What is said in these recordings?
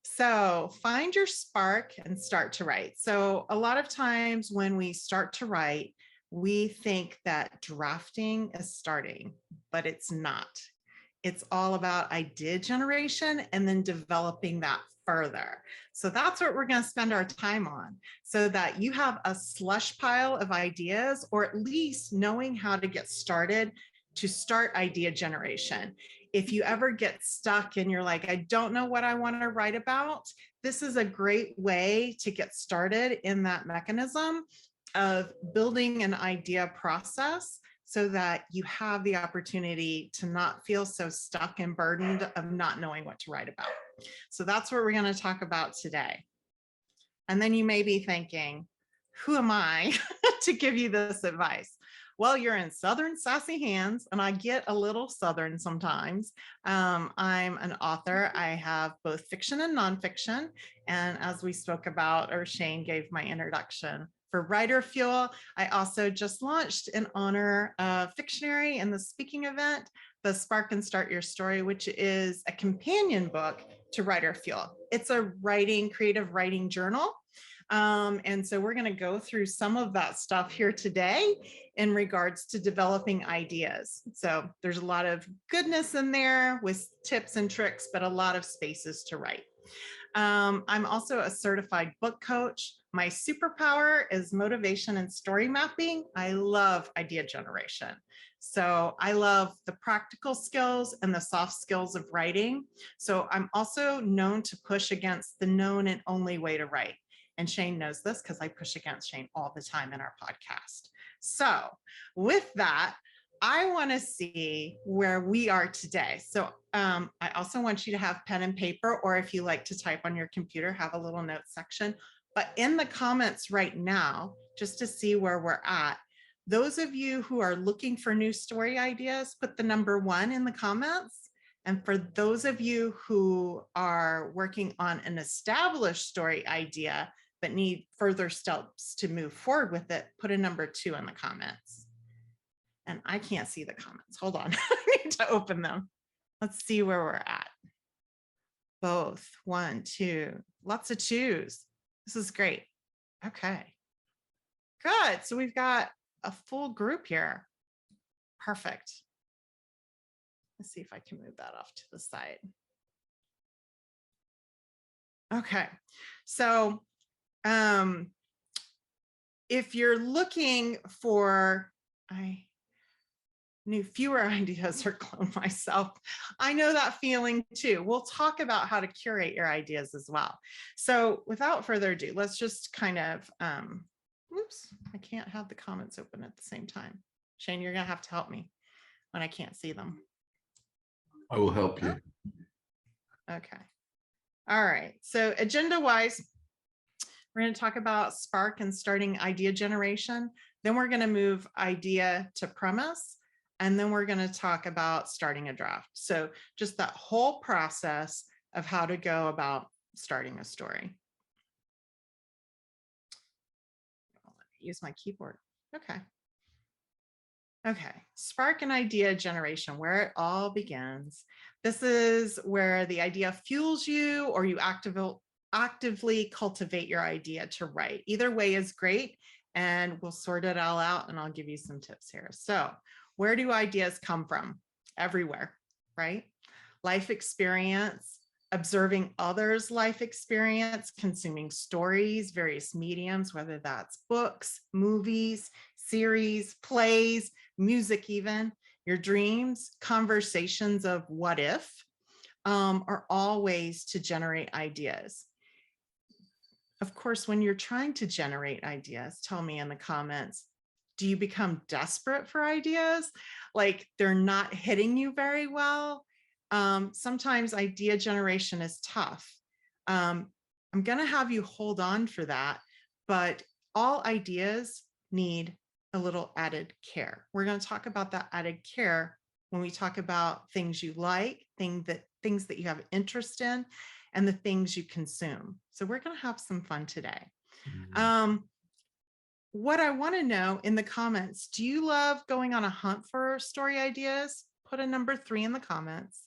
So find your spark and start to write. So a lot of times when we start to write, we think that drafting is starting, but it's not. It's all about idea generation and then developing that further. So that's what we're going to spend our time on, so that you have a slush pile of ideas, or at least knowing how to get started to start idea generation. If you ever get stuck and you're like, I don't know what I want to write about, this is a great way to get started in that mechanism of building an idea process, so that you have the opportunity to not feel so stuck and burdened of not knowing what to write about. So that's what we're going to talk about today. And then you may be thinking, who am I to give you this advice? Well, you're in Southern sassy hands, and I get a little Southern sometimes. I'm an author. I have both fiction and nonfiction. And as we spoke about, or Shane gave my introduction for Writer Fuel, I also just launched in honor of Fictionary and the speaking event, the Spark and Start Your Story, which is a companion book to Writer Fuel. It's a creative writing journal. And so we're going to go through some of that stuff here today in regards to developing ideas. So there's a lot of goodness in there with tips and tricks, but a lot of spaces to write. I'm also a certified book coach. My superpower is motivation and story mapping. I love idea generation. So I love the practical skills and the soft skills of writing. So I'm also known to push against the known and only way to write. And Shane knows this because I push against Shane all the time in our podcast. So with that, I want to see where we are today. So I also want you to have pen and paper, or if you like to type on your computer, have a little note section. But in the comments right now, just to see where we're at, those of you who are looking for new story ideas, put the number 1 in the comments. And for those of you who are working on an established story idea, but need further steps to move forward with it, put a number 2 in the comments. And I can't see the comments. Hold on, I need to open them. Let's see where we're at. Both, 1, 2, lots of 2s. This is great. Okay, good. So we've got a full group here. Perfect. Let's see if I can move that off to the side. Okay, so if you're looking for, I knew fewer ideas or clone myself. I know that feeling too. We'll talk about how to curate your ideas as well. So without further ado, let's just kind of, oops, I can't have the comments open at the same time. Shane, you're gonna have to help me when I can't see them. I will help you. Okay. All right. So agenda-wise, we're going to talk about spark and starting idea generation. Then we're going to move idea to premise. And then we're going to talk about starting a draft. So just that whole process of how to go about starting a story. I'll use my keyboard. Okay. Okay, spark and idea generation, where it all begins. This is where the idea fuels you, or you actively cultivate your idea to write. Either way is great, and we'll sort it all out, and I'll give you some tips here. So where do ideas come from? Everywhere, right? Life experience, observing others' life experience, consuming stories, various mediums, whether that's books, movies, series, plays, music even, your dreams, conversations of what if, are all ways to generate ideas. Of course, when you're trying to generate ideas, tell me in the comments, do you become desperate for ideas? Like they're not hitting you very well? Sometimes idea generation is tough. I'm going to have you hold on for that, but all ideas need a little added care. We're going to talk about that added care when we talk about things you like, things that you have interest in, and the things you consume. So we're going to have some fun today. What I want to know in the comments, do you love going on a hunt for story ideas? Put a number 3 in the comments.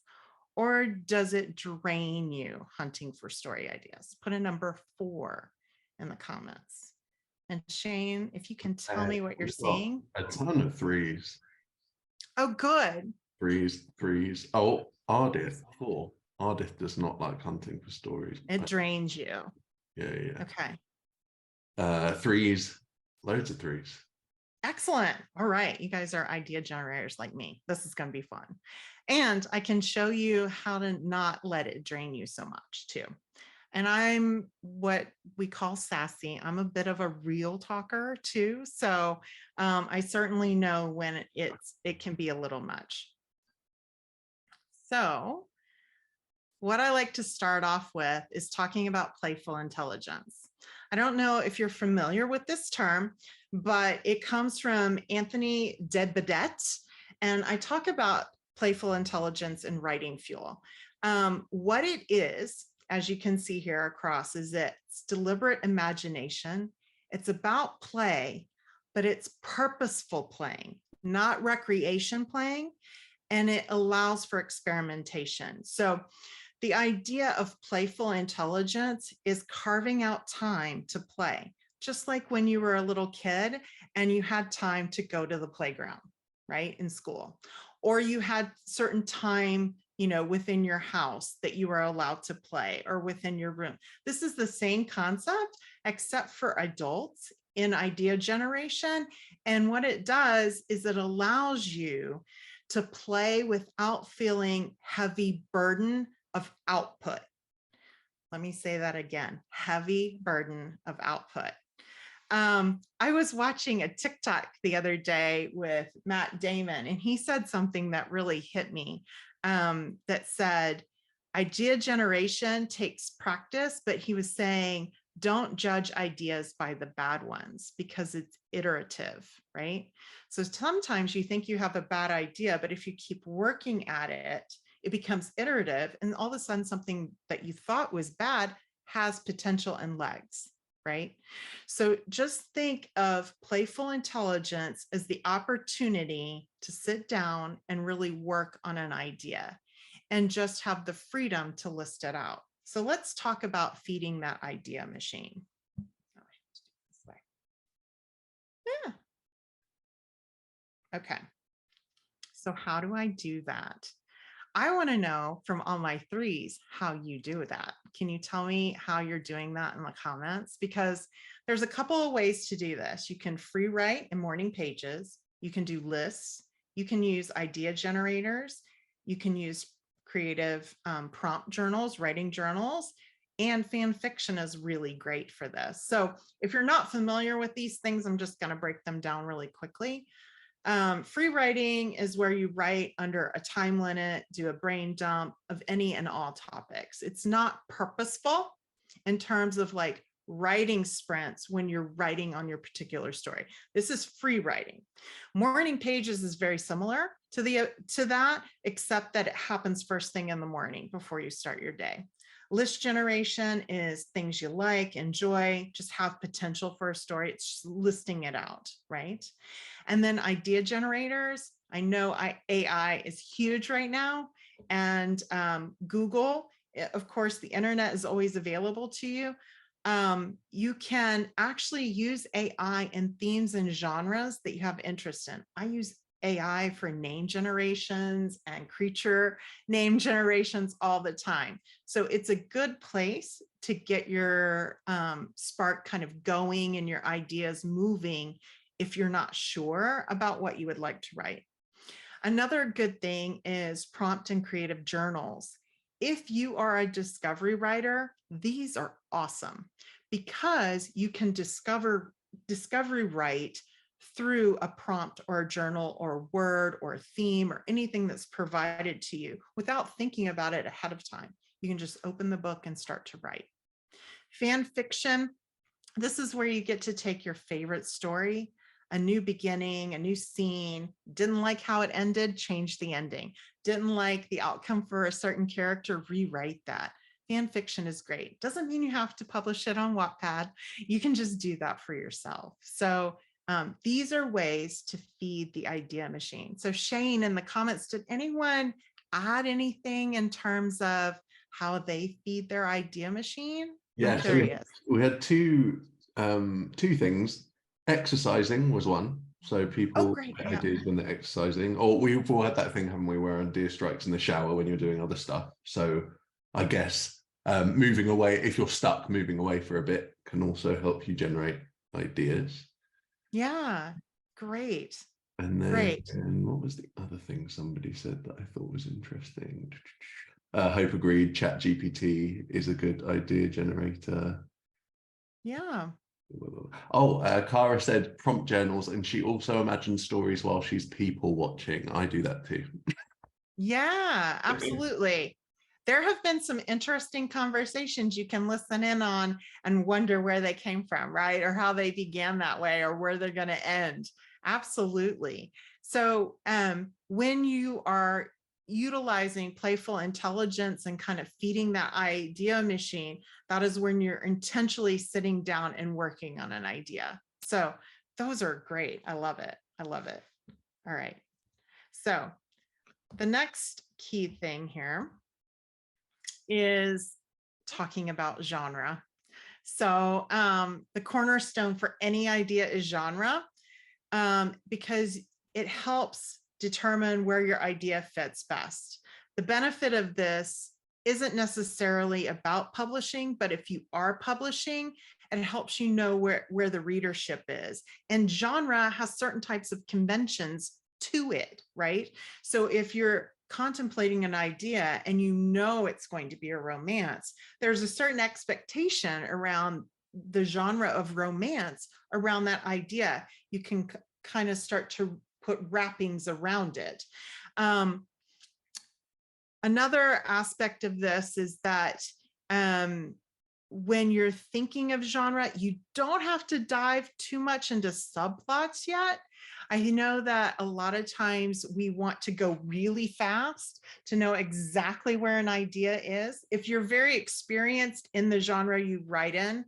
Or does it drain you hunting for story ideas? Put a number 4 in the comments. And Shane, if you can tell me what you're We've got seeing. a ton of threes. Oh, good. Threes. Oh, Ardith, 4. Ardith does not like hunting for stories. It drains you. Yeah. Okay. Threes, loads of threes. Excellent. All right. You guys are idea generators like me. This is going to be fun. And I can show you how to not let it drain you so much too. And I'm what we call sassy. I'm a bit of a real talker too. So I certainly know when it can be a little much. So what I like to start off with is talking about playful intelligence. I don't know if you're familiar with this term, but it comes from Anthony de Bedette. And I talk about playful intelligence in Writing Fuel. What it is, as you can see here across, is it's deliberate imagination. It's about play, but it's purposeful playing, not recreation playing. And it allows for experimentation. So the idea of playful intelligence is carving out time to play, just like when you were a little kid and you had time to go to the playground, right, in school, or you had certain time, within your house that you were allowed to play, or within your room. This is the same concept, except for adults in idea generation. And what it does is it allows you to play without feeling heavy burden of output. Let me say that again, heavy burden of output. I was watching a TikTok the other day with Matt Damon, and he said something that really hit me, that said, idea generation takes practice, but he was saying, don't judge ideas by the bad ones because it's iterative, right? So sometimes you think you have a bad idea, but if you keep working at it, it becomes iterative, and all of a sudden something that you thought was bad has potential and legs, right? So just think of playful intelligence as the opportunity to sit down and really work on an idea and just have the freedom to list it out. So let's talk about feeding that idea machine. Yeah. Okay. So how do I do that? I want to know from all my threes how you do that. Can you tell me how you're doing that in the comments? Because there's a couple of ways to do this. You can free write in morning pages. You can do lists. You can use idea generators. You can use creative prompt journals, writing journals, and fan fiction is really great for this. So if you're not familiar with these things, I'm just going to break them down really quickly. Free writing is where you write under a time limit, do a brain dump of any and all topics. It's not purposeful in terms of like writing sprints when you're writing on your particular story. This is free writing. Morning pages is very similar to that, except that it happens first thing in the morning before you start your day. List generation is things you like, enjoy, just have potential for a story. It's just listing it out, right? And then idea generators. I know AI is huge right now, and Google, of course, the internet is always available to you. You can actually use AI in themes and genres that you have interest in. I use AI for name generations and creature name generations all the time. So it's a good place to get your spark kind of going and your ideas moving if you're not sure about what you would like to write. Another good thing is prompt and creative journals. If you are a discovery writer, these are awesome because you can discovery write through a prompt or a journal or a word or a theme or anything that's provided to you without thinking about it ahead of time. You can just open the book and start to write. Fan fiction, this is where you get to take your favorite story, a new beginning, a new scene, didn't like how it ended, change the ending. Didn't like the outcome for a certain character, rewrite that. Fan fiction is great. Doesn't mean you have to publish it on Wattpad. You can just do that for yourself. So these are ways to feed the idea machine. So Shane, in the comments, did anyone add anything in terms of how they feed their idea machine? I'm Yeah, so curious. we had two things. Exercising was one. So Oh, people great. get Yeah. ideas when they're exercising, or we've all had that thing, haven't we, where idea strikes in the shower when you're doing other stuff. So I guess moving away, if you're stuck, moving away for a bit can also help you generate ideas. Yeah. Great. And then Great. what was the other thing somebody said that I thought was interesting? Hope agreed. Chat GPT is a good idea generator. Yeah. Oh, Cara said prompt journals, and she also imagines stories while she's people watching. I do that too. Yeah, absolutely. There have been some interesting conversations you can listen in on and wonder where they came from, right? Or how they began that way or where they're going to end. Absolutely. So when you are utilizing playful intelligence and kind of feeding that idea machine, that is when you're intentionally sitting down and working on an idea. So those are great. I love it. I love it. All right. So the next key thing here is talking about genre. So the cornerstone for any idea is genre, because it helps determine where your idea fits best. The benefit of this isn't necessarily about publishing, but if you are publishing, it helps you know where the readership is. And genre has certain types of conventions to it, right? So if you're contemplating an idea and you know it's going to be a romance, there's a certain expectation around the genre of romance around that idea. You can kind of start to put wrappings around it. Another aspect of this is that when you're thinking of genre, you don't have to dive too much into subplots yet. I know that a lot of times we want to go really fast to know exactly where an idea is. If you're very experienced in the genre you write in,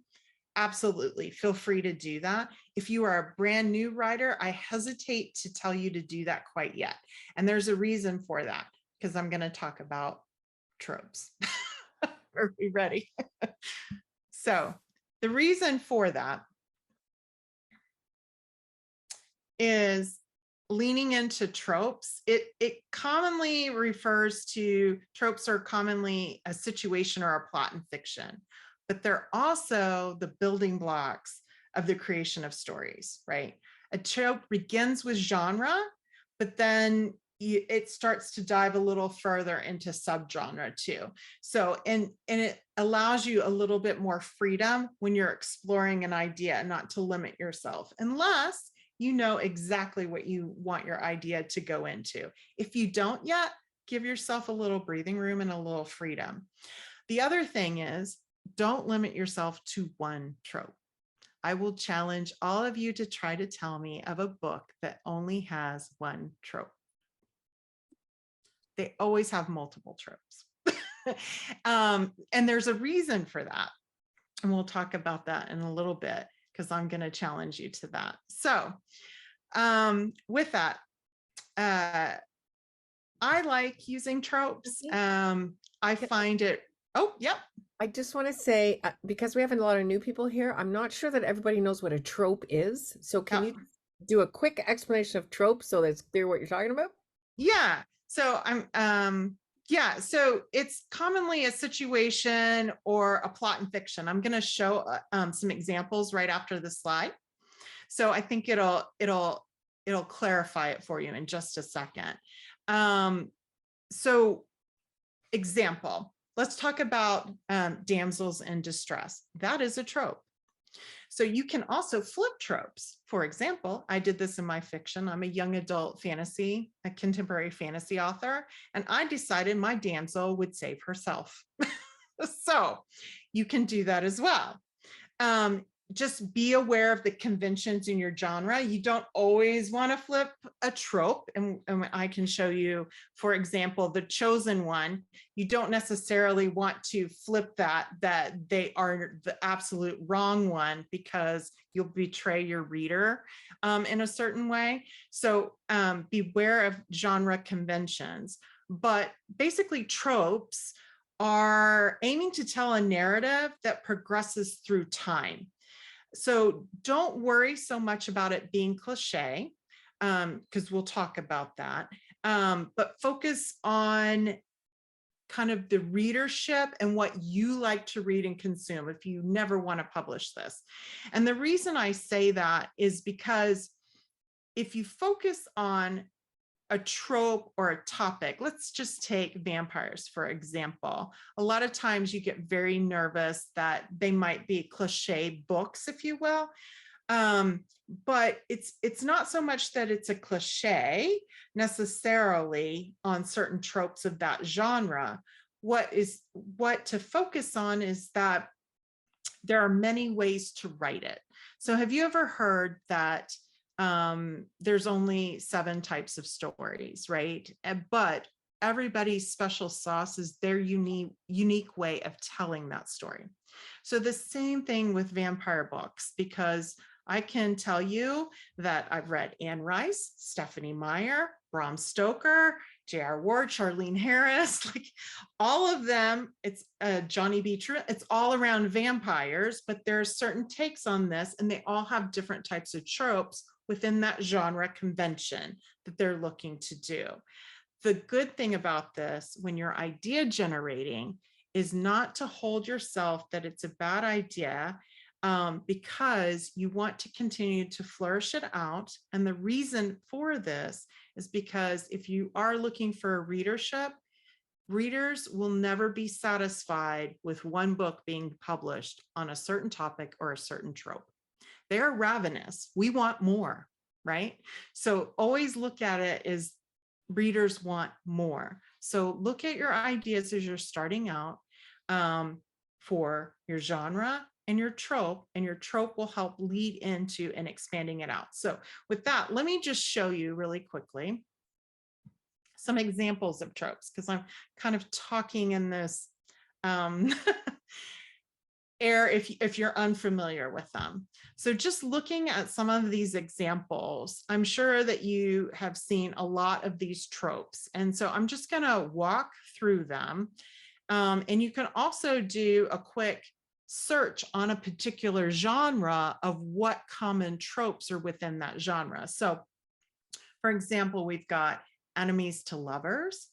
absolutely feel free to do that. If you are a brand new writer, I hesitate to tell you to do that quite yet. And there's a reason for that, because I'm going to talk about tropes. Are we ready? So the reason for that is leaning into tropes. It commonly refers to, tropes are commonly a situation or a plot in fiction, but they're also the building blocks of the creation of stories, right? A trope begins with genre, but then it starts to dive a little further into subgenre too. So, and it allows you a little bit more freedom when you're exploring an idea, not to limit yourself, unless you know exactly what you want your idea to go into. If you don't yet, give yourself a little breathing room and a little freedom. The other thing is, don't limit yourself to one trope. I will challenge all of you to try to tell me of a book that only has one trope. They always have multiple tropes. And there's a reason for that. And we'll talk about that in a little bit, because I'm going to challenge you to that. So with that, I like using tropes. I find it, oh, yep. I just want to say, because we have a lot of new people here, I'm not sure that everybody knows what a trope is. So can you do a quick explanation of trope so that's clear what you're talking about? Yeah. So yeah, so it's commonly a situation or a plot in fiction. I'm going to show some examples right after the slide. So I think it'll clarify it for you in just a second. So example, let's talk about damsels in distress. That is a trope. So you can also flip tropes. For example, I did this in my fiction. I'm a young adult fantasy, a contemporary fantasy author, and I decided my damsel would save herself. So you can do that as well. Just be aware of the conventions in your genre. You don't always want to flip a trope. And I can show you, for example, The Chosen One. You don't necessarily want to flip that they are the absolute wrong one, because you'll betray your reader in a certain way. So beware of genre conventions. but basically tropes are aiming to tell a narrative that progresses through time. So don't worry so much about it being cliche, because we'll talk about that. But focus on kind of the readership and what you like to read and consume if you never want to publish this. And the reason I say that is because if you focus on a trope or a topic, let's just take vampires, for example. A lot of times you get very nervous that they might be cliche books, if you will. But it's not so much that it's a cliche necessarily on certain tropes of that genre. What to focus on is that there are many ways to write it. So have you ever heard that there's only 7 types of stories, right? But everybody's special sauce is their unique way of telling that story. So the same thing with vampire books, because I can tell you that I've read Anne Rice, Stephanie Meyer, Bram Stoker, J.R. Ward, Charlene Harris, like all of them. It's Johnny B. True. It's all around vampires, but there are certain takes on this, and they all have different types of tropes within that genre convention that they're looking to do. The good thing about this, when you're idea generating, is not to hold yourself that it's a bad idea, because you want to continue to flourish it out. And the reason for this is because if you are looking for a readership, readers will never be satisfied with one book being published on a certain topic or a certain trope. They're ravenous. We want more, right? So always look at it as readers want more. So look at your ideas as you're starting out, for your genre and your trope will help lead into and expanding it out. So with that, let me just show you really quickly some examples of tropes, because I'm kind of talking in this air if you're unfamiliar with them. So just looking at some of these examples, I'm sure that you have seen a lot of these tropes. And so I'm just going to walk through them. And you can also do a quick search on a particular genre of what common tropes are within that genre. So for example, we've got enemies to lovers,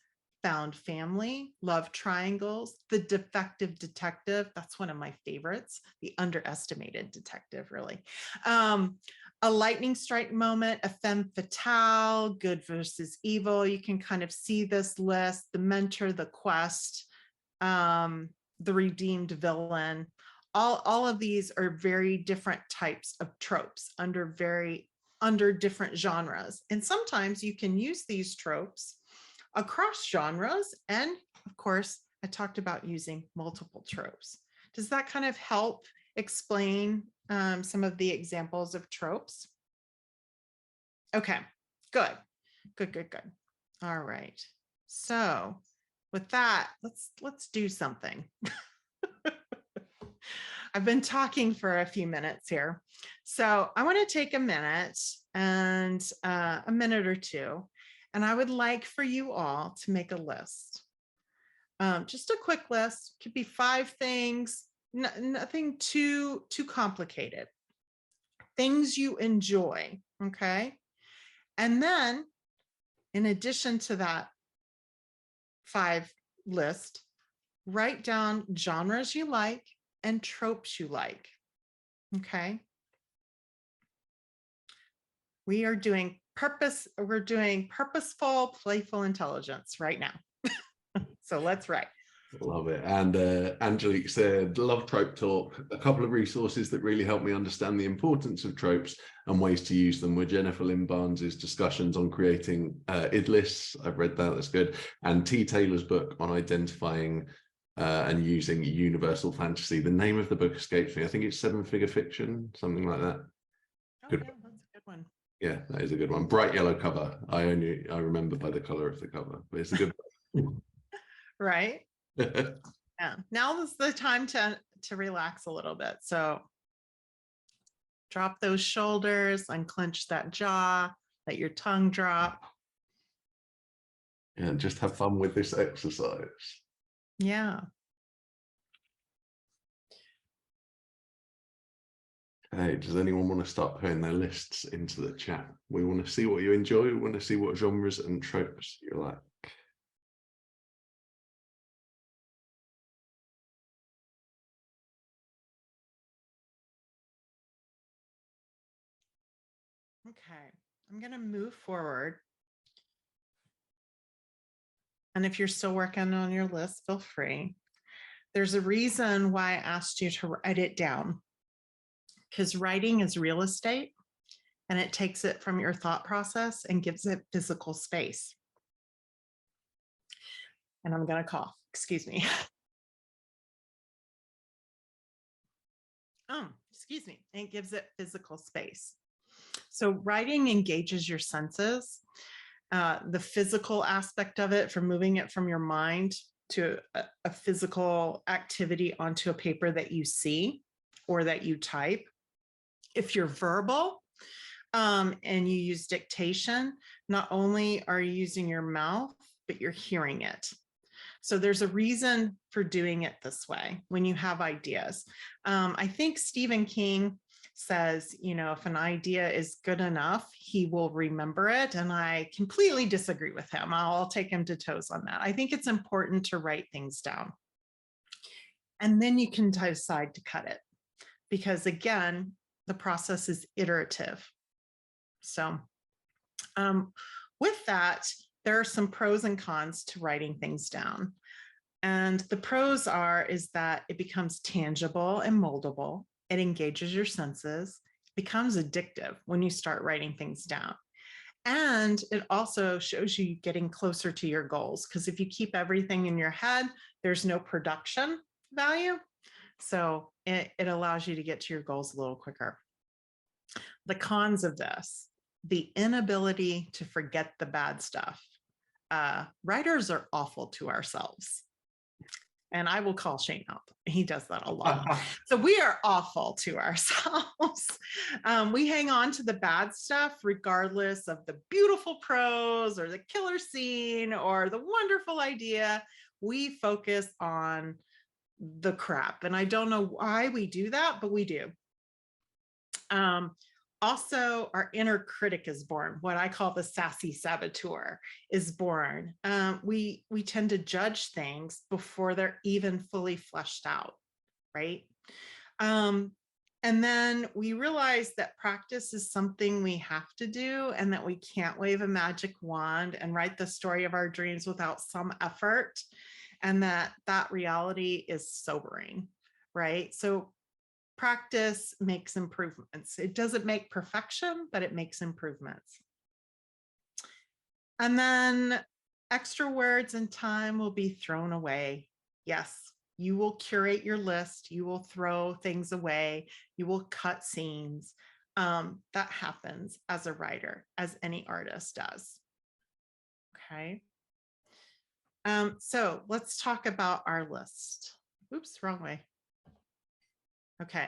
found family, love triangles, the defective detective. That's one of my favorites, the underestimated detective, really. A lightning strike moment, a femme fatale, good versus evil. You can kind of see this list, the mentor, the quest, the redeemed villain. All of these are very different types of tropes under different genres. And sometimes you can use these tropes across genres. And of course, I talked about using multiple tropes. Does that kind of help explain some of the examples of tropes? Okay, good. All right. So with that, let's do something. I've been talking for a few minutes here. So I want to take a minute and a minute or two, and I would like for you all to make a list. Just a quick list, could be 5 things, nothing too complicated. Things you enjoy, okay? And then in addition to that 5 list, write down genres you like and tropes you like, okay? We're doing purposeful, playful intelligence right now. So let's write. Love it. And Angelique said, love Trope Talk. A couple of resources that really helped me understand the importance of tropes and ways to use them were Jennifer Lynn Barnes's discussions on creating id lists. I've read that, that's good. And T. Taylor's book on identifying and using universal fantasy. The name of the book escapes me. I think it's 7-Figure Fiction, something like that. Oh, good. Yeah, that's a good one. Yeah, that is a good one. Bright yellow cover. I remember by the color of the cover, but it's a good one. Right. Yeah. Now is the time to relax a little bit. So drop those shoulders, unclench that jaw, let your tongue drop. And just have fun with this exercise. Yeah. Hey, does anyone want to start putting their lists into the chat? We want to see what you enjoy. We want to see what genres and tropes you like. Okay, I'm going to move forward. And if you're still working on your list, feel free. There's a reason why I asked you to write it down, because writing is real estate and it takes it from your thought process and gives it physical space. And I'm going to cough, excuse me. Excuse me. It gives it physical space. So writing engages your senses. The physical aspect of it, from moving it from your mind to a physical activity onto a paper that you see or that you type. If you're verbal and you use dictation, not only are you using your mouth, but you're hearing it. So there's a reason for doing it this way when you have ideas. I think Stephen King says, you know, if an idea is good enough, he will remember it. And I completely disagree with him. I'll take him to toes on that. I think it's important to write things down. And then you can decide to cut it. Because again, the process is iterative. So with that, there are some pros and cons to writing things down. And the pros is that it becomes tangible and moldable. It engages your senses, becomes addictive when you start writing things down. And it also shows you getting closer to your goals, because if you keep everything in your head, there's no production value. So it allows you to get to your goals a little quicker. The cons of this, the inability to forget the bad stuff. Writers are awful to ourselves. And I will call Shane up. He does that a lot. So we are awful to ourselves. We hang on to the bad stuff, regardless of the beautiful prose or the killer scene or the wonderful idea. We focus on the crap. And I don't know why we do that, but we do. Also, our inner critic is born. What I call the sassy saboteur is born. We tend to judge things before they're even fully fleshed out, right? And then we realize that practice is something we have to do, and that we can't wave a magic wand and write the story of our dreams without some effort, and that reality is sobering, right? So practice makes improvements. It doesn't make perfection, but it makes improvements. And then extra words and time will be thrown away. Yes, you will curate your list. You will throw things away. You will cut scenes. That happens as a writer, as any artist does. Okay. So let's talk about our list. Oops, wrong way. Okay.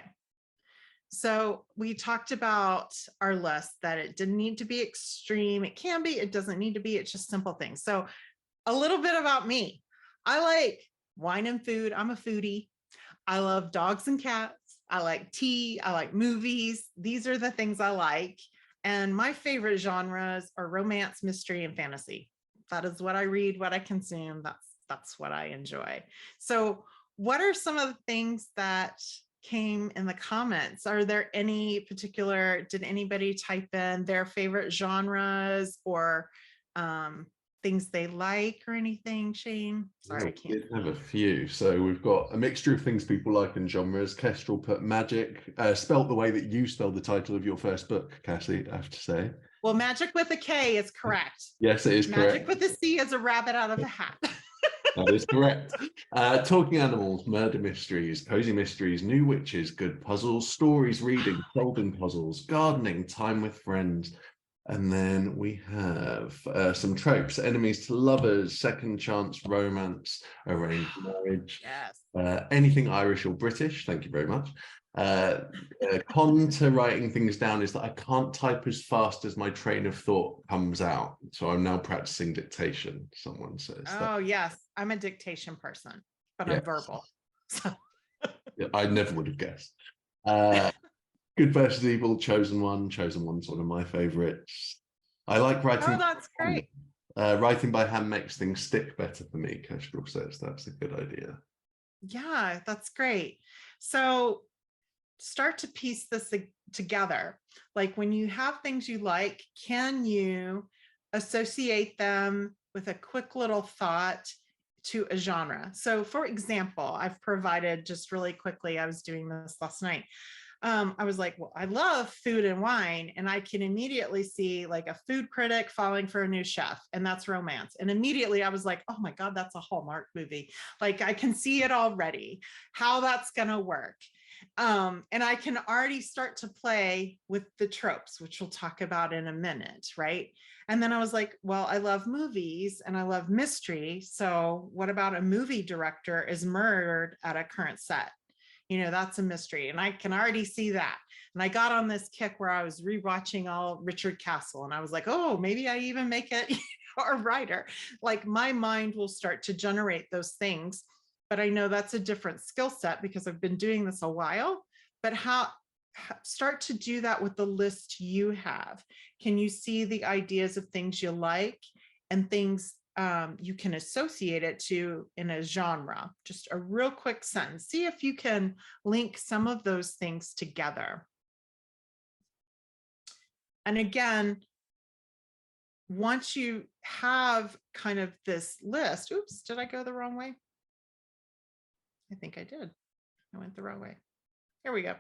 So we talked about our list, that it didn't need to be extreme. It can be, it doesn't need to be. It's just simple things. So a little bit about me. I like wine and food. I'm a foodie. I love dogs and cats. I like tea. I like movies. These are the things I like. And my favorite genres are romance, mystery, and fantasy. That is what I read, what I consume. That's what I enjoy. So what are some of the things that came in the comments? Are there any particular, did anybody type in their favorite genres or things they like or anything, Shane? Sorry, I can't. We have a few. So we've got a mixture of things people like and genres. Kestrel put magic, spelt the way that you spelled the title of your first book, Cassie, I have to say. Well, magic with a K is correct. Yes, it is correct. Magic with a C is a rabbit out of a hat. That is correct. Talking animals, murder mysteries, cozy mysteries, new witches, good puzzles, stories, reading, solving puzzles, gardening, time with friends. And then we have some tropes: enemies to lovers, second chance romance, arranged marriage. Yes. Anything Irish or British. Thank you very much. Con to writing things down is that I can't type as fast as my train of thought comes out. So I'm now practicing dictation, someone says. Oh, yes. I'm a dictation person, but I'm verbal. So. Yeah, I never would have guessed. Good versus evil, chosen one. Chosen one's one of my favorites. I like writing. Oh, that's great. Writing by hand makes things stick better for me. Kestrel says that's a good idea. Yeah, that's great. So start to piece this together. Like when you have things you like, can you associate them with a quick little thought to a genre? So for example, I've provided just really quickly, I was doing this last night. I was like, well, I love food and wine, and I can immediately see like a food critic falling for a new chef, and that's romance. And immediately I was like, oh my God, that's a Hallmark movie. Like I can see it already, how that's going to work. And I can already start to play with the tropes, which we'll talk about in a minute, right? And then I was like, well, I love movies and I love mystery. So what about a movie director is murdered at a current set? You know, that's a mystery. And I can already see that. And I got on this kick where I was rewatching all Richard Castle. And I was like, oh, maybe I even make it a writer. Like my mind will start to generate those things. But I know that's a different skill set because I've been doing this a while. But how start to do that with the list you have? Can you see the ideas of things you like and things you can associate it to in a genre? Just a real quick sentence. See if you can link some of those things together. And again, once you have kind of this list, oops, did I go the wrong way? I think I did. I went the wrong way. Here we go.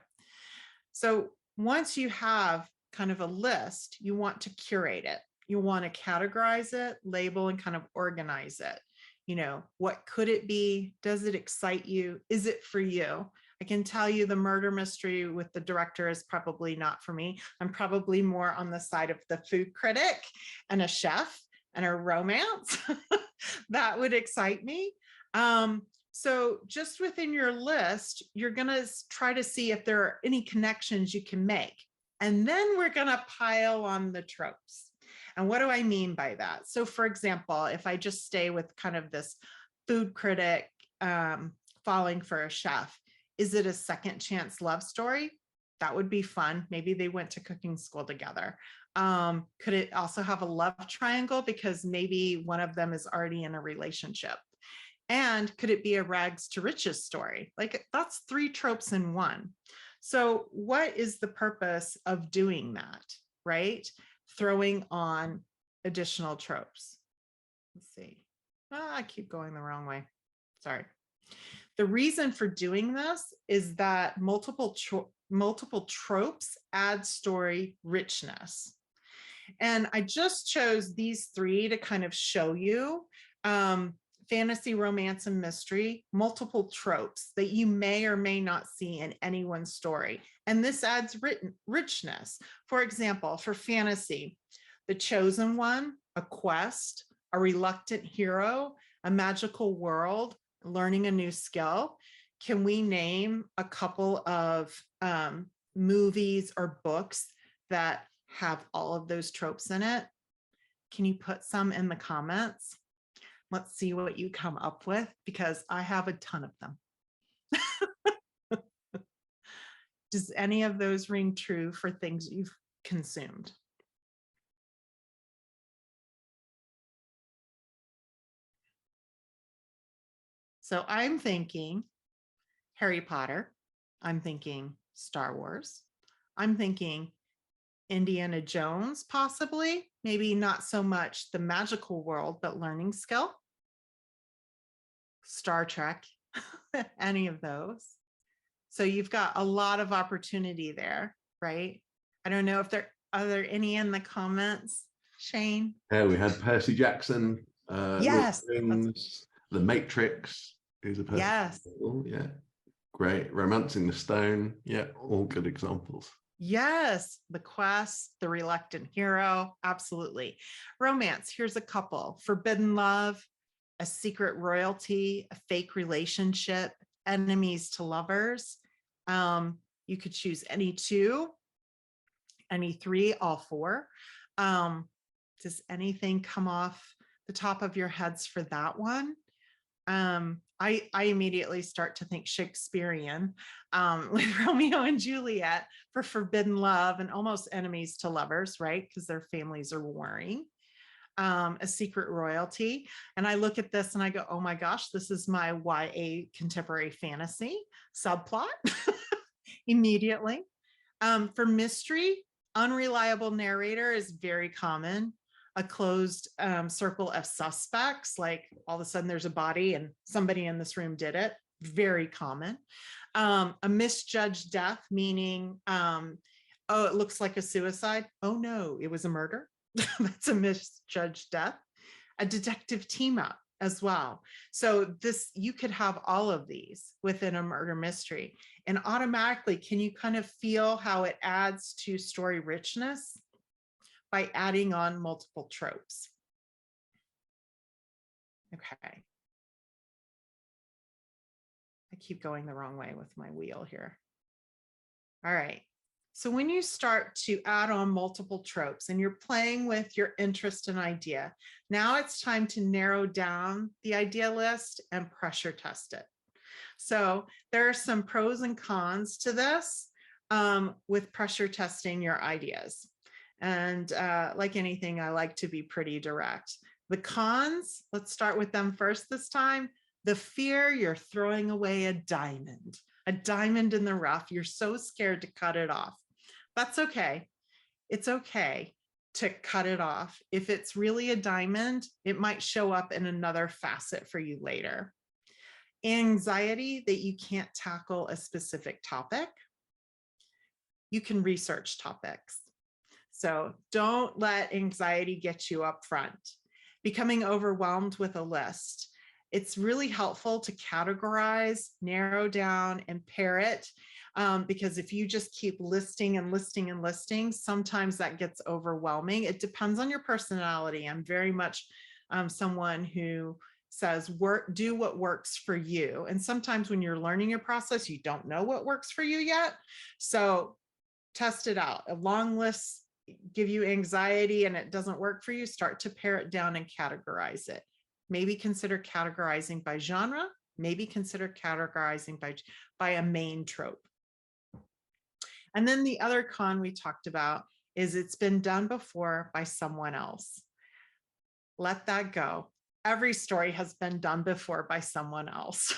So once you have kind of a list, you want to curate it. You want to categorize it, label, and kind of organize it. You know, what could it be? Does it excite you? Is it for you? I can tell you the murder mystery with the director is probably not for me. I'm probably more on the side of the food critic and a chef and a romance. That would excite me. So just within your list, you're going to try to see if there are any connections you can make. And then we're going to pile on the tropes. And what do I mean by that? So for example, if I just stay with kind of this food critic falling for a chef, is it a second chance love story? That would be fun. Maybe they went to cooking school together. Could it also have a love triangle because maybe one of them is already in a relationship? And could it be a rags to riches story? Like that's 3 tropes in one. So what is the purpose of doing that, right? Throwing on additional tropes. Let's see. I keep going the wrong way. Sorry. The reason for doing this is that multiple tropes add story richness. And I just chose these 3 to kind of show you fantasy, romance, and mystery, multiple tropes that you may or may not see in anyone's story. And this adds richness. For example, for fantasy, the chosen one, a quest, a reluctant hero, a magical world, learning a new skill. Can we name a couple of movies or books that have all of those tropes in it? Can you put some in the comments? Let's see what you come up with, because I have a ton of them. Does any of those ring true for things you've consumed? So I'm thinking Harry Potter. I'm thinking Star Wars. I'm thinking Indiana Jones, possibly. Maybe not so much the magical world, but learning skill. Star Trek, any of those. So you've got a lot of opportunity there, right? I don't know if are there any in the comments, Shane? Yeah, we had Percy Jackson, Yes. Rings, The Matrix, who's a person. Yes. Yeah, great. Romancing the Stone. Yeah, all good examples. Yes, the quest, the reluctant hero, absolutely. Romance, here's a couple. Forbidden love, a secret royalty, a fake relationship, enemies to lovers. You could choose any 2, any 3, all 4. Does anything come off the top of your heads for that one? I immediately start to think Shakespearean, with Romeo and Juliet for forbidden love and almost enemies to lovers, right? Because their families are warring. A secret royalty. And I look at this and I go, oh my gosh, this is my YA contemporary fantasy subplot immediately. For mystery, unreliable narrator is very common. A closed circle of suspects, like all of a sudden there's a body and somebody in this room did it. Very common. A misjudged death, meaning, oh, it looks like a suicide. Oh no, it was a murder. That's a misjudged death. A detective team up as well. So this, you could have all of these within a murder mystery. And automatically, can you kind of feel how it adds to story richness by adding on multiple tropes? Okay. I keep going the wrong way with my wheel here. All right. So when you start to add on multiple tropes and you're playing with your interest and idea, now it's time to narrow down the idea list and pressure test it. So there are some pros and cons to this with pressure testing your ideas. And like anything, I like to be pretty direct. The cons, let's start with them first this time. The fear you're throwing away a diamond in the rough. You're so scared to cut it off. That's okay. It's okay to cut it off. If it's really a diamond, it might show up in another facet for you later. Anxiety that you can't tackle a specific topic. You can research topics. So don't let anxiety get you up front. Becoming overwhelmed with a list. It's really helpful to categorize, narrow down, and pair it. Because if you just keep listing and listing and listing, sometimes that gets overwhelming. It depends on your personality. I'm very much someone who says, do what works for you. And sometimes when you're learning your process, you don't know what works for you yet. So test it out. A long list give you anxiety and it doesn't work for you, start to pare it down and categorize it. Maybe consider categorizing by genre, maybe consider categorizing by a main trope. And then the other con we talked about is it's been done before by someone else. Let that go. Every story has been done before by someone else.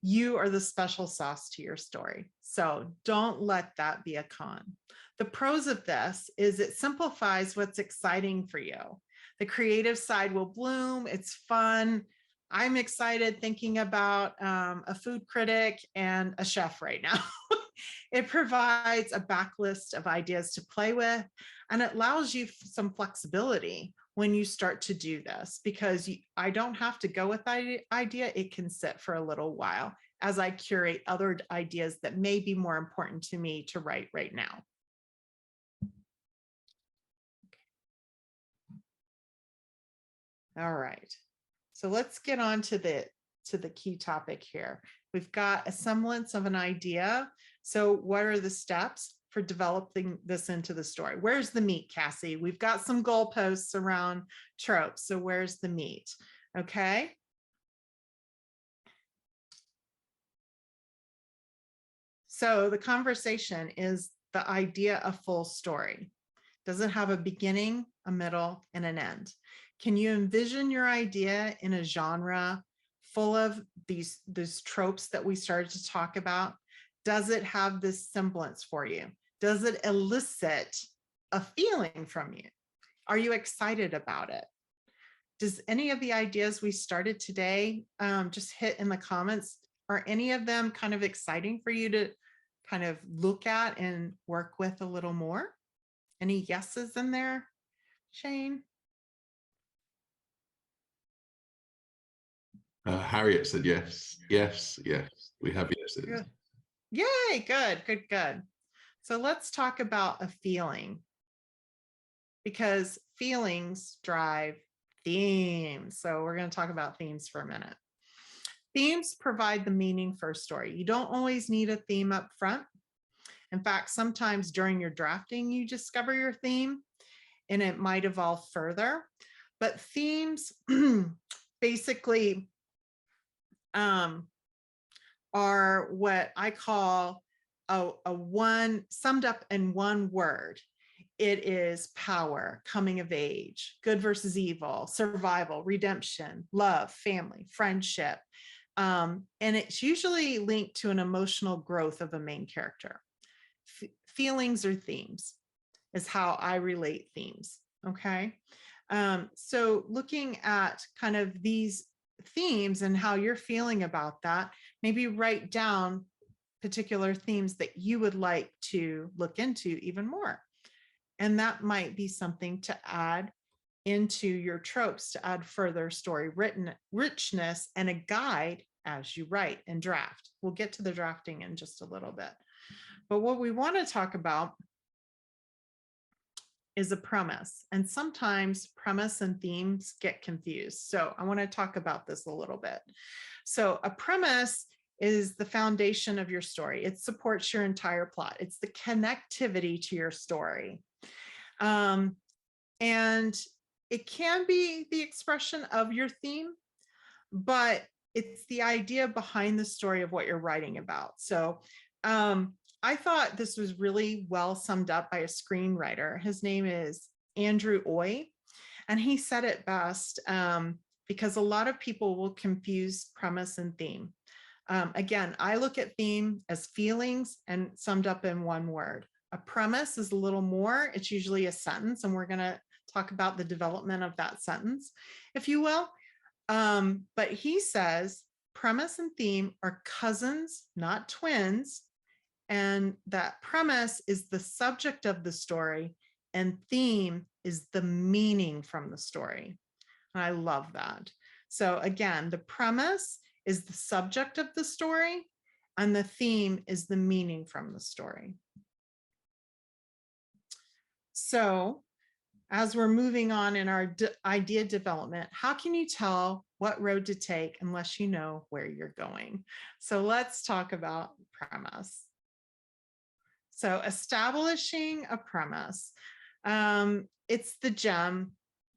You are the special sauce to your story. So don't let that be a con. The pros of this is it simplifies what's exciting for you. The creative side will bloom. It's fun. I'm excited thinking about a food critic and a chef right now. It provides a backlist of ideas to play with, and it allows you some flexibility when you start to do this, because I don't have to go with the idea. It can sit for a little while as I curate other ideas that may be more important to me to write right now. All right, so let's get on to the key topic here. We've got a semblance of an idea. So what are the steps for developing this into the story? Where's the meat, Cassie? We've got some goalposts around tropes. So where's the meat? Okay. So the conversation is the idea of full story. Does it have a beginning, a middle, and an end? Can you envision your idea in a genre full of these tropes that we started to talk about? Does it have this semblance for you? Does it elicit a feeling from you? Are you excited about it? Does any of the ideas we started today just hit in the comments? Are any of them kind of exciting for you to kind of look at and work with a little more? Any yeses in there, Shane? Harriet said yes, yes, yes. We have yeses. Good. Yay, good. So let's talk about a feeling, because feelings drive themes. So we're going to talk about themes for a minute. Themes provide the meaning for a story. You don't always need a theme up front. In fact, sometimes during your drafting, you discover your theme and it might evolve further. But themes basically are what I call a one summed up in one word. It is power, coming of age, good versus evil, survival, redemption, love, family, friendship. And it's usually linked to an emotional growth of a main character. Feelings or themes is how I relate themes. Okay. So looking at kind of these themes and how you're feeling about that, maybe write down particular themes that you would like to look into even more. And that might be something to add into your tropes to add further story richness and a guide as you write and draft. We'll get to the drafting in just a little bit. But what we want to talk about is a premise. And sometimes premise and themes get confused. So I want to talk about this a little bit. So a premise is the foundation of your story. It supports your entire plot. It's the connectivity to your story. And it can be the expression of your theme, but it's the idea behind the story of what you're writing about. So I thought this was really well summed up by a screenwriter. His name is Andrew Oy, and he said it best because a lot of people will confuse premise and theme. Again, I look at theme as feelings and summed up in one word. A premise is a little more. It's usually a sentence, and we're going to talk about the development of that sentence, if you will. But he says premise and theme are cousins, not twins. And that premise is the subject of the story, and theme is the meaning from the story. And I love that. So again, the premise is the subject of the story, and the theme is the meaning from the story. So as we're moving on in our idea development, how can you tell what road to take unless you know where you're going? So let's talk about premise. So establishing a premise, it's the gem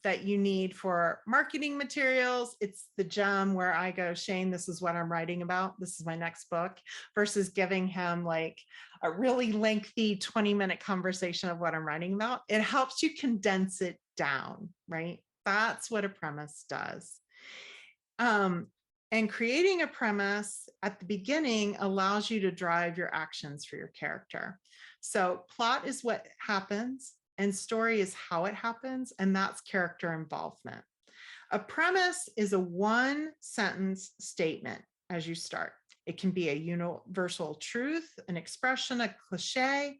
that you need for marketing materials. It's the gem where I go, Shane, this is what I'm writing about. This is my next book, versus giving him like a really lengthy 20-minute conversation of what I'm writing about. It helps you condense it down, right? That's what a premise does. And creating a premise at the beginning allows you to drive your actions for your character. So plot is what happens and story is how it happens, and that's character involvement. A premise is a one-sentence statement as you start. It can be a universal truth, an expression, a cliche,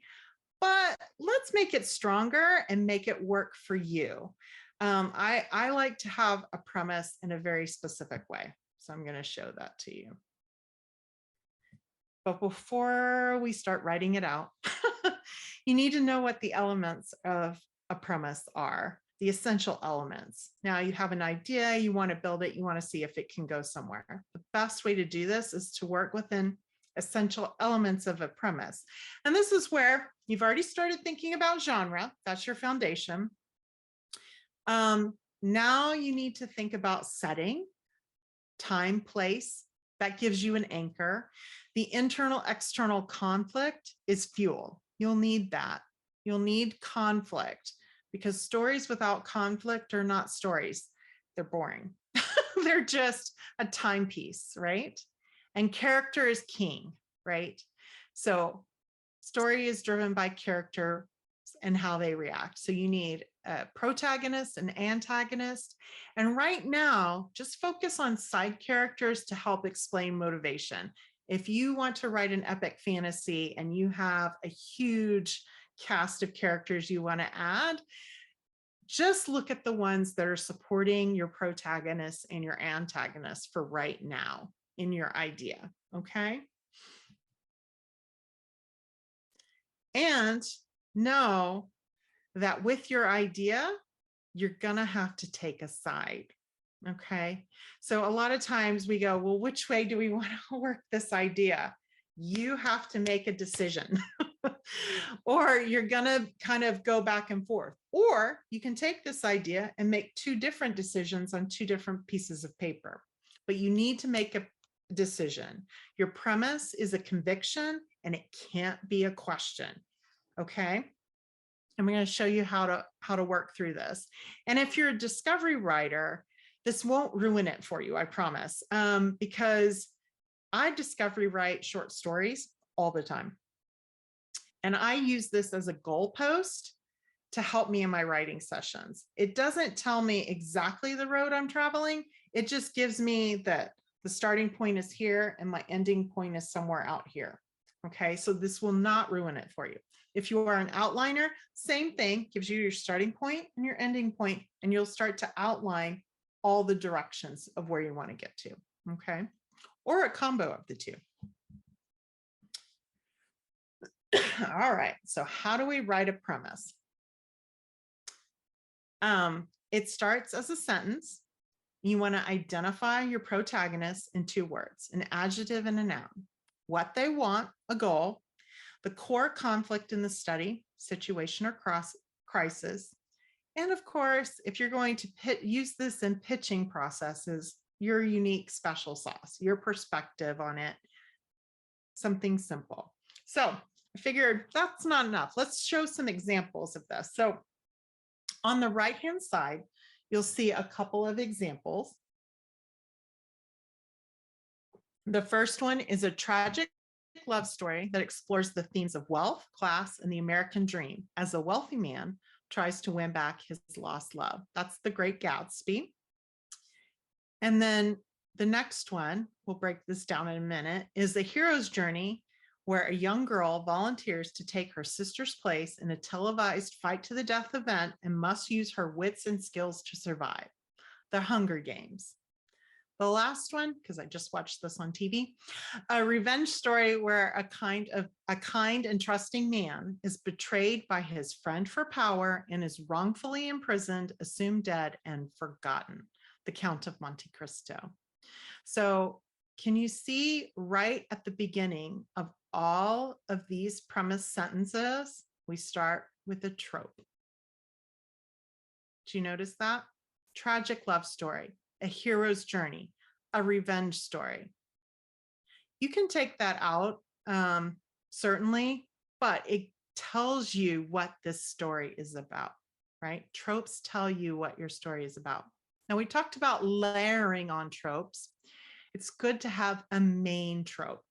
but let's make it stronger and make it work for you. I like to have a premise in a very specific way. So I'm going to show that to you. But before we start writing it out, you need to know what the elements of a premise are, the essential elements. Now you have an idea, you want to build it, you want to see if it can go somewhere. The best way to do this is to work within essential elements of a premise. And this is where you've already started thinking about genre. That's your foundation. Now you need to think about setting, time, place. That gives you an anchor. The internal, external conflict is fuel. You'll need that. You'll need conflict, because stories without conflict are not stories. They're boring. They're just a timepiece, right? And character is king, right? So story is driven by character and how they react. So you need a protagonist, an antagonist, and right now, just focus on side characters to help explain motivation. If you want to write an epic fantasy and you have a huge cast of characters you want to add, just look at the ones that are supporting your protagonist and your antagonist for right now in your idea, okay? And know that with your idea, you're gonna have to take a side, okay? So a lot of times we go, well, which way do we want to work this idea? You have to make a decision, Or you're going to kind of go back and forth. Or you can take this idea and make two different decisions on two different pieces of paper. But you need to make a decision. Your premise is a conviction and it can't be a question. Okay. I'm going to show you how to work through this. And if you're a discovery writer, this won't ruin it for you, I promise, because I discovery write short stories all the time. And I use this as a goalpost to help me in my writing sessions. It doesn't tell me exactly the road I'm traveling. It just gives me that the starting point is here and my ending point is somewhere out here. Okay, so this will not ruin it for you. If you are an outliner, same thing, gives you your starting point and your ending point, and you'll start to outline all the directions of where you want to get to, okay? Or a combo of the two. All right, so how do we write a premise? It starts as a sentence. You want to identify your protagonist in two words, an adjective and a noun. What they want, a goal, the core conflict in the study, situation or crisis. And of course, if you're going to use this in pitching processes, your unique special sauce, your perspective on it, something simple. So I figured that's not enough. Let's show some examples of this. So on the right-hand side, you'll see a couple of examples. The first one is a tragic love story that explores the themes of wealth, class, and the American dream as a wealthy man tries to win back his lost love. That's The Great Gatsby. And then the next one, we'll break this down in a minute, is The Hero's Journey, where a young girl volunteers to take her sister's place in a televised fight to the death event and must use her wits and skills to survive. The Hunger Games. The last one, because I just watched this on TV, a revenge story where a kind and trusting man is betrayed by his friend for power and is wrongfully imprisoned, assumed dead, and forgotten. The Count of Monte Cristo. So can you see right at the beginning of all of these premise sentences, we start with a trope. Do you notice that? Tragic love story, a hero's journey, a revenge story. You can take that out, certainly, but it tells you what this story is about, right? Tropes tell you what your story is about. Now, we talked about layering on tropes. It's good to have a main trope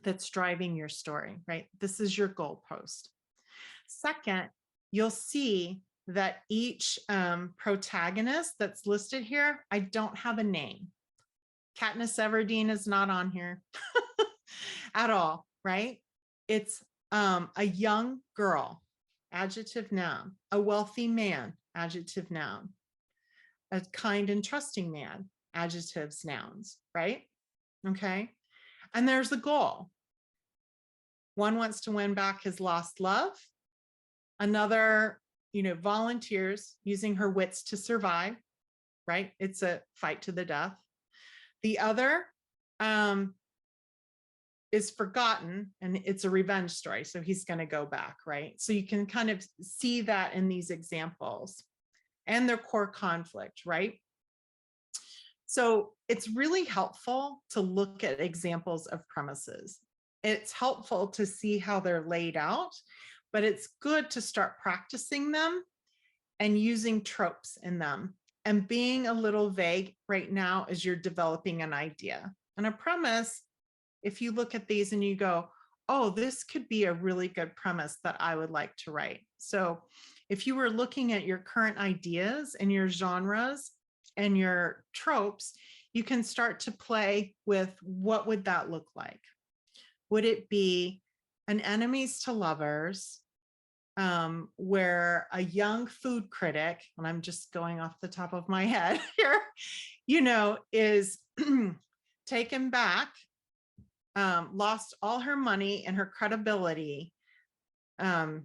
that's driving your story, right? This is your goalpost. Second, you'll see that each protagonist that's listed here, I don't have a name. Katniss Everdeen is not on here at all, right? It's a young girl, adjective noun, a wealthy man, adjective noun, a kind and trusting man, adjectives, nouns, right? Okay. And there's the goal. One wants to win back his lost love. Another, volunteers using her wits to survive, right? It's a fight to the death. The other is forgotten and it's a revenge story. So he's going to go back, right? So you can kind of see that in these examples and their core conflict, right? So it's really helpful to look at examples of premises. It's helpful to see how they're laid out, but it's good to start practicing them and using tropes in them and being a little vague right now as you're developing an idea. And a premise, if you look at these and you go, oh, this could be a really good premise that I would like to write. So if you were looking at your current ideas and your genres and your tropes, you can start to play with what would that look like? Would it be an enemies to lovers, where a young food critic, and I'm just going off the top of my head here, is taken back, lost all her money and her credibility, and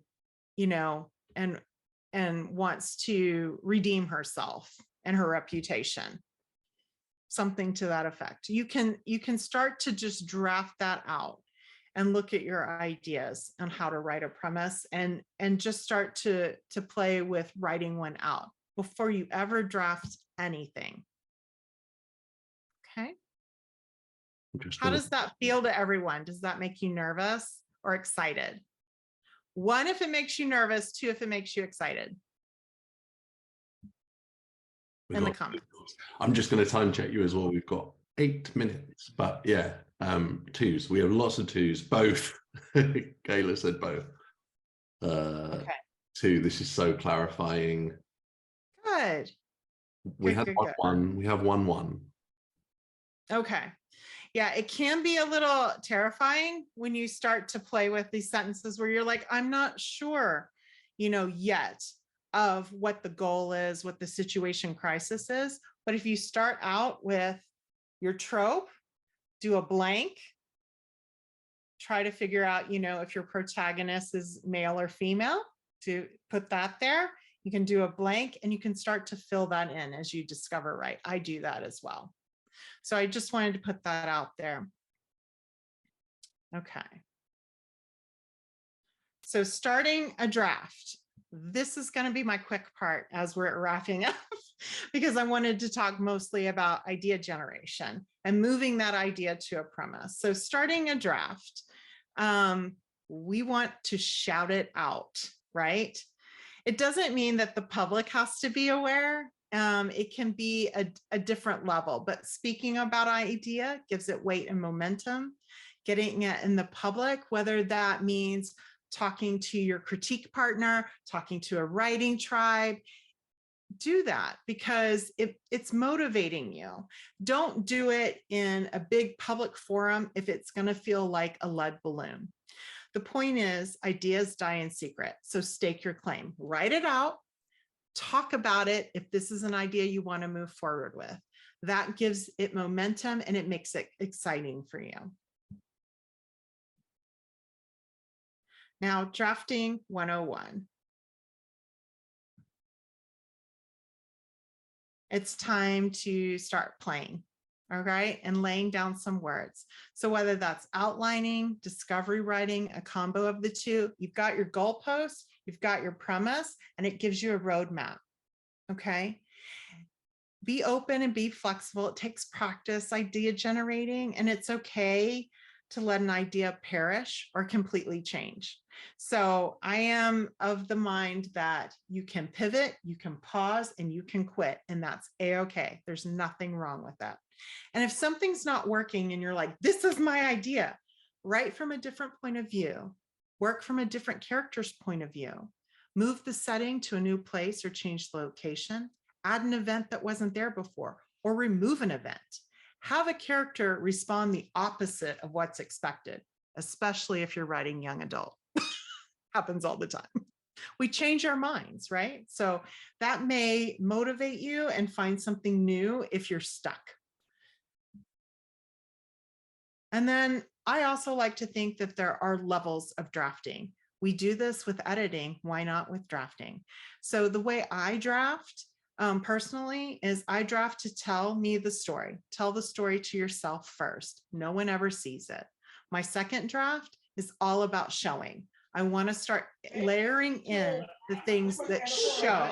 wants to redeem herself and her reputation, something to that effect. You can start to just draft that out. and look at your ideas on how to write a premise, and just start to play with writing one out before you ever draft anything. Okay. How does that feel to everyone? Does that make you nervous or excited? 1, if it makes you nervous. 2, if it makes you excited. In the comments. I'm just going to time check you as well. We've got 8 minutes, but yeah, 2s. We have lots of 2s. Both. Kayla said both. Okay. 2. This is so clarifying. Good. We have 1-1. We have 1-1. Okay. Yeah, it can be a little terrifying when you start to play with these sentences where you're like, I'm not sure, yet of what the goal is, what the situation crisis is. But if you start out with your trope, do a blank, try to figure out, if your protagonist is male or female, to put that there. You can do a blank and you can start to fill that in as you discover, right? I do that as well. So I just wanted to put that out there. Okay. So starting a draft. This is going to be my quick part as we're wrapping up, because I wanted to talk mostly about idea generation and moving that idea to a premise. So starting a draft, we want to shout it out, right? It doesn't mean that the public has to be aware. It can be a different level, but speaking about idea gives it weight and momentum. Getting it in the public, whether that means talking to your critique partner, talking to a writing tribe, do that because it's motivating you. Don't do it in a big public forum if it's going to feel like a lead balloon. The point is, ideas die in secret. So stake your claim, write it out, talk about it if this is an idea you want to move forward with. That gives it momentum and it makes it exciting for you. Now, drafting 101. It's time to start playing, all right, and laying down some words. So whether that's outlining, discovery writing, a combo of the two, you've got your goalposts, you've got your premise, and it gives you a roadmap, okay? Be open and be flexible. It takes practice idea generating, and it's okay to let an idea perish or completely change. So I am of the mind that you can pivot, you can pause, and you can quit, and that's a-okay. There's nothing wrong with that. And if something's not working and you're like, this is my idea, write from a different point of view, work from a different character's point of view, move the setting to a new place or change the location, add an event that wasn't there before, or remove an event. Have a character respond the opposite of what's expected, especially if you're writing young adult. Happens all the time. We change our minds, right? So that may motivate you and find something new if you're stuck. And then I also like to think that there are levels of drafting. We do this with editing. Why not with drafting? So the way I draft personally is I draft to tell me the story. Tell the story to yourself first. No one ever sees it. My second draft is all about showing. I want to start layering in the things that show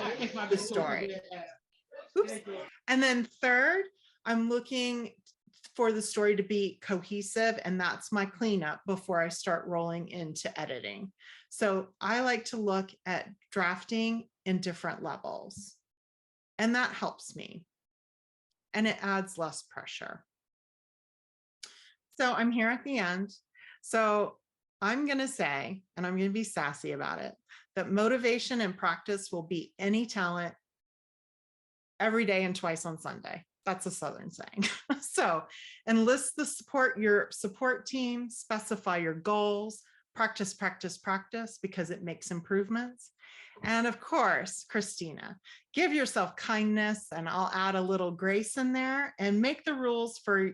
the story. Oops. And then third, I'm looking for the story to be cohesive, and that's my cleanup before I start rolling into editing. So I like to look at drafting in different levels, and that helps me, and it adds less pressure. So I'm here at the end. So I'm going to say, and I'm going to be sassy about it, that motivation and practice will beat any talent every day and twice on Sunday. That's a Southern saying. So enlist your support team, specify your goals, practice, practice, practice, because it makes improvements. And of course, Christina, give yourself kindness, and I'll add a little grace in there, and make the rules for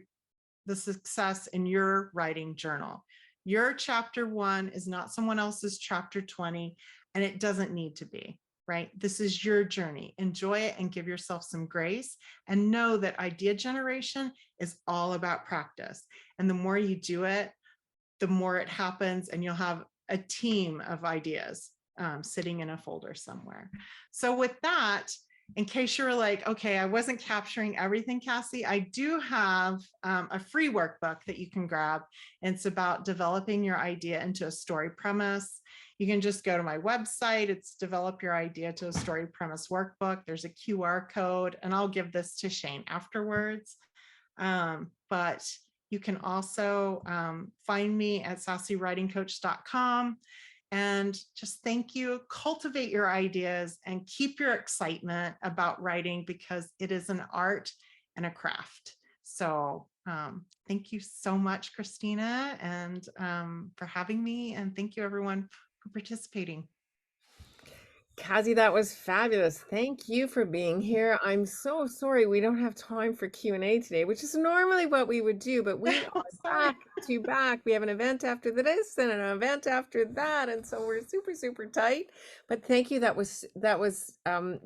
the success in your writing journal. Your chapter 1 is not someone else's chapter 20, and it doesn't need to be, right? This is your journey. Enjoy it and give yourself some grace, and know that idea generation is all about practice. And the more you do it, the more it happens, and you'll have a team of ideas sitting in a folder somewhere. So with that, in case you're like, okay, I wasn't capturing everything, Cassie, I do have a free workbook that you can grab. And it's about developing your idea into a story premise. You can just go to my website. It's Develop Your Idea to a Story Premise Workbook. There's a QR code, and I'll give this to Shane afterwards. But you can also find me at sassywritingcoach.com. And just thank you. Cultivate your ideas and keep your excitement about writing, because it is an art and a craft. So thank you so much, Christina, and for having me. And thank you, everyone, for participating. Cassie, that was fabulous. Thank you for being here. I'm so sorry we don't have time for Q&A today, which is normally what we would do, but we are back to back. We have an event after this and an event after that, and so we're super, super tight. But thank you. That was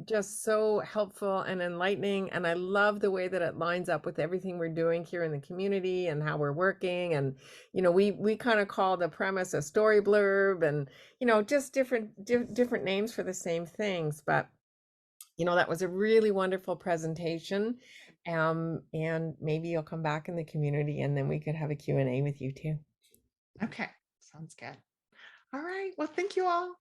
just so helpful and enlightening, and I love the way that it lines up with everything we're doing here in the community and how we're working. And we kind of call the premise a story blurb, and just different names for the same things. But that was a really wonderful presentation, and maybe you'll come back in the community, and then we could have a Q&A with you too. Okay, sounds good. All right, well, thank you all.